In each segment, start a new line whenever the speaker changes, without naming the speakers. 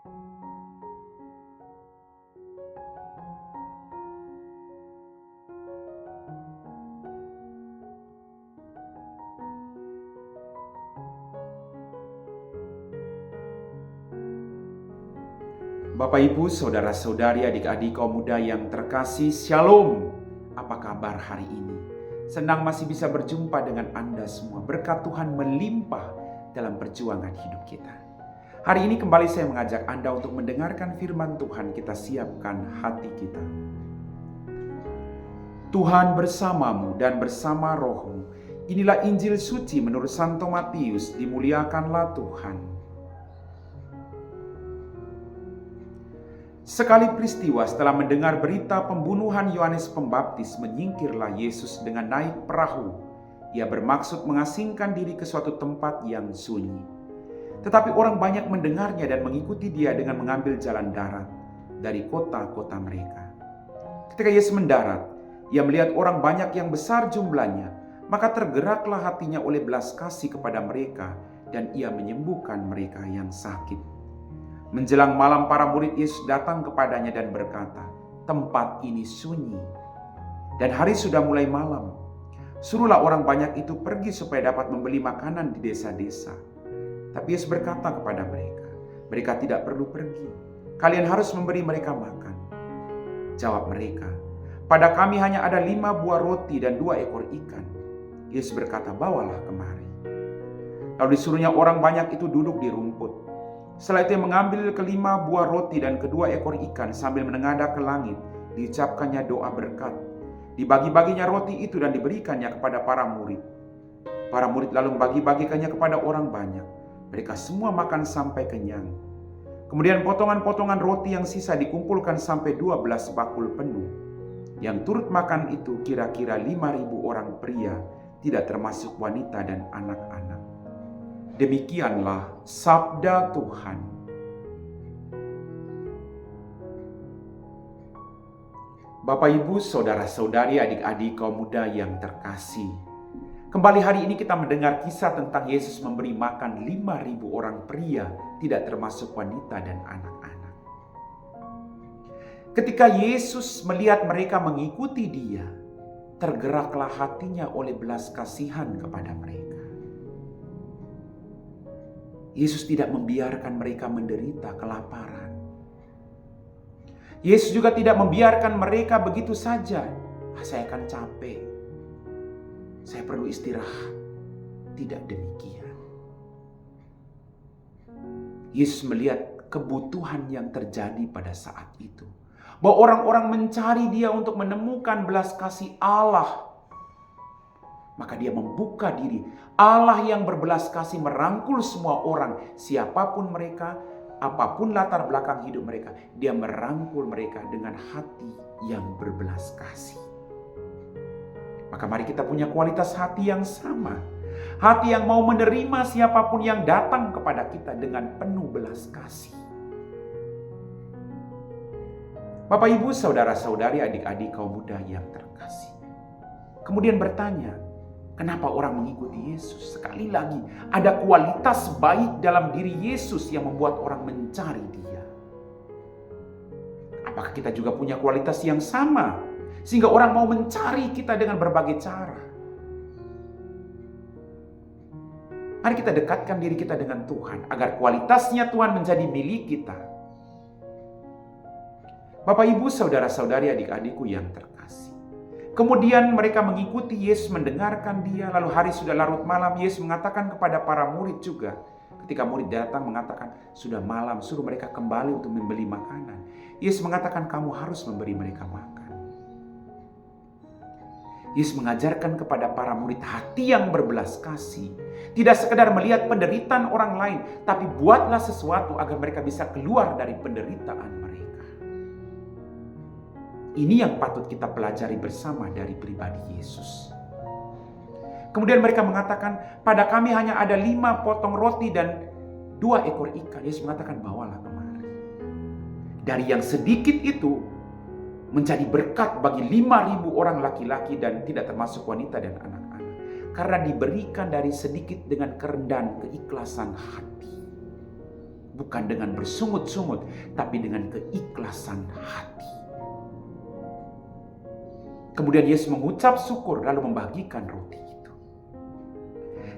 Bapak Ibu, saudara-saudari, adik-adik kaum muda yang terkasih, Shalom. Apa kabar hari ini? Senang masih bisa berjumpa dengan Anda semua. Berkat Tuhan melimpah dalam perjuangan hidup kita. Hari ini kembali saya mengajak Anda untuk mendengarkan firman Tuhan. Kita siapkan hati kita. Tuhan bersamamu dan bersama rohmu. Inilah Injil suci menurut Santo Matius. Dimuliakanlah Tuhan. Sekali peristiwa setelah mendengar berita pembunuhan Yohanes Pembaptis, menyingkirlah Yesus dengan naik perahu. Ia bermaksud mengasingkan diri ke suatu tempat yang sunyi. Tetapi orang banyak mendengarnya dan mengikuti dia dengan mengambil jalan darat dari kota-kota mereka. Ketika Yesus mendarat, ia melihat orang banyak yang besar jumlahnya, maka tergeraklah hatinya oleh belas kasih kepada mereka dan ia menyembuhkan mereka yang sakit. Menjelang malam para murid Yesus datang kepadanya dan berkata, "Tempat ini sunyi dan hari sudah mulai malam. Suruhlah orang banyak itu pergi supaya dapat membeli makanan di desa-desa." Tapi Yesus berkata kepada mereka, "Mereka tidak perlu pergi. Kalian harus memberi mereka makan." Jawab mereka, "Pada kami hanya ada 5 buah roti dan 2 ekor ikan." Yesus berkata, "Bawalah kemari." Lalu disuruhnya orang banyak itu duduk di rumput. Setelah itu mengambil ke-5 buah roti dan ke-2 ekor ikan sambil menengadah ke langit, diucapkannya doa berkat. Dibagi-baginya roti itu dan diberikannya kepada para murid. Para murid lalu membagi-bagikannya kepada orang banyak. Mereka semua makan sampai kenyang. Kemudian potongan-potongan roti yang sisa dikumpulkan sampai 12 bakul penuh. Yang turut makan itu kira-kira 5.000 orang pria, tidak termasuk wanita dan anak-anak. Demikianlah sabda Tuhan. Bapak, Ibu, saudara-saudari, adik-adik kaum muda yang terkasih. Kembali hari ini kita mendengar kisah tentang Yesus memberi makan 5.000 orang pria, tidak termasuk wanita dan anak-anak. Ketika Yesus melihat mereka mengikuti dia, tergeraklah hatinya oleh belas kasihan kepada mereka. Yesus tidak membiarkan mereka menderita kelaparan. Yesus juga tidak membiarkan mereka begitu saja. Saya akan capek. Saya perlu istirahat. Tidak demikian. Yesus melihat kebutuhan yang terjadi pada saat itu. Bahwa orang-orang mencari dia untuk menemukan belas kasih Allah. Maka dia membuka diri. Allah yang berbelas kasih merangkul semua orang. Siapapun mereka, apapun latar belakang hidup mereka. Dia merangkul mereka dengan hati yang berbelas kasih. Maka mari kita punya kualitas hati yang sama. Hati yang mau menerima siapapun yang datang kepada kita dengan penuh belas kasih. Bapak, Ibu, saudara-saudari, adik-adik kaum muda yang terkasih. Kemudian bertanya, kenapa orang mengikuti Yesus? Sekali lagi, ada kualitas baik dalam diri Yesus yang membuat orang mencari dia. Apakah kita juga punya kualitas yang sama? Sehingga orang mau mencari kita dengan berbagai cara. Mari kita dekatkan diri kita dengan Tuhan, agar kualitasnya Tuhan menjadi milik kita. Bapak, Ibu, saudara-saudari, adik-adikku yang terkasih. Kemudian mereka mengikuti Yesus, mendengarkan dia. Lalu hari sudah larut malam, Yesus mengatakan kepada para murid juga. Ketika murid datang mengatakan, sudah malam, suruh mereka kembali untuk membeli makanan. Yesus mengatakan, kamu harus memberi mereka makan. Yesus mengajarkan kepada para murid hati yang berbelas kasih. Tidak sekedar melihat penderitaan orang lain, tapi buatlah sesuatu agar mereka bisa keluar dari penderitaan mereka. Ini yang patut kita pelajari bersama dari pribadi Yesus. Kemudian mereka mengatakan, pada kami hanya ada 5 potong roti dan 2 ekor ikan. Yesus mengatakan, bawalah kemari. Dari yang sedikit itu menjadi berkat bagi 5.000 orang laki-laki dan tidak termasuk wanita dan anak-anak. Karena diberikan dari sedikit dengan kerendahan keikhlasan hati. bukan dengan bersungut-sungut, tapi dengan keikhlasan hati. Kemudian Yesus mengucap syukur lalu membagikan roti itu.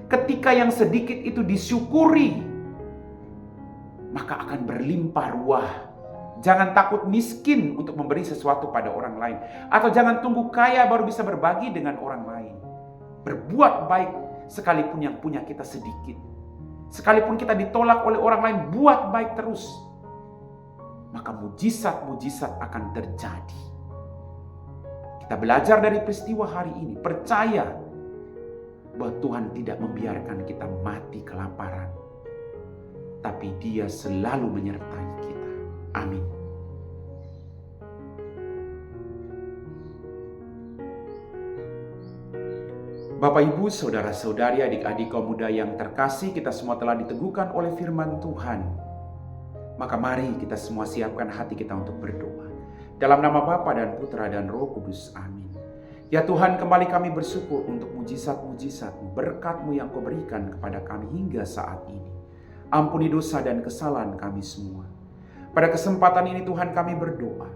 Ketika yang sedikit itu disyukuri, maka akan berlimpah ruah. Jangan takut miskin untuk memberi sesuatu pada orang lain. Atau jangan tunggu kaya baru bisa berbagi dengan orang lain. Berbuat baik sekalipun yang punya kita sedikit. Sekalipun kita ditolak oleh orang lain, buat baik terus. Maka mujizat-mujizat akan terjadi. Kita belajar dari peristiwa hari ini, percaya bahwa Tuhan tidak membiarkan kita mati kelaparan, tapi Dia selalu menyertai kita. Amin. Bapak, Ibu, saudara-saudari, adik-adik kaum muda yang terkasih, kita semua telah diteguhkan oleh firman Tuhan. Maka mari kita semua siapkan hati kita untuk berdoa. Dalam nama Bapa dan Putra dan Roh Kudus. Amin. Ya Tuhan, kembali kami bersyukur untuk mujizat-mujizat-Mu, berkat-Mu yang Kau berikan kepada kami hingga saat ini. Ampuni dosa dan kesalahan kami semua. Pada kesempatan ini Tuhan, kami berdoa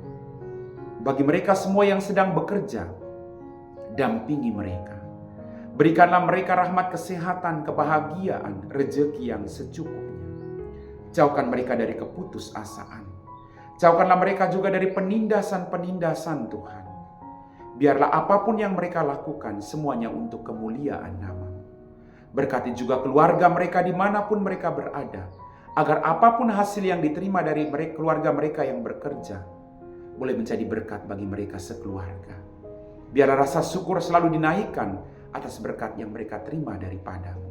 bagi mereka semua yang sedang bekerja, dampingi mereka. Berikanlah mereka rahmat kesehatan, kebahagiaan, rezeki yang secukupnya. Jauhkan mereka dari keputusasaan. Jauhkanlah mereka juga dari penindasan-penindasan Tuhan. Biarlah apapun yang mereka lakukan semuanya untuk kemuliaan nama-Mu. Berkati juga keluarga mereka dimanapun mereka berada. Agar apapun hasil yang diterima dari keluarga mereka yang bekerja boleh menjadi berkat bagi mereka sekeluarga. Biarlah rasa syukur selalu dinaikkan atas berkat yang mereka terima daripada-Mu.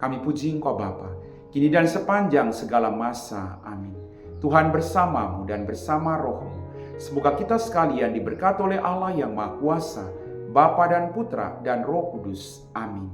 Kami puji Engkau Bapa, kini dan sepanjang segala masa. Amin. Tuhan bersama-Mu dan bersama Roh-Mu. Semoga kita sekalian diberkati oleh Allah yang Maha Kuasa, Bapa dan Putra dan Roh Kudus. Amin.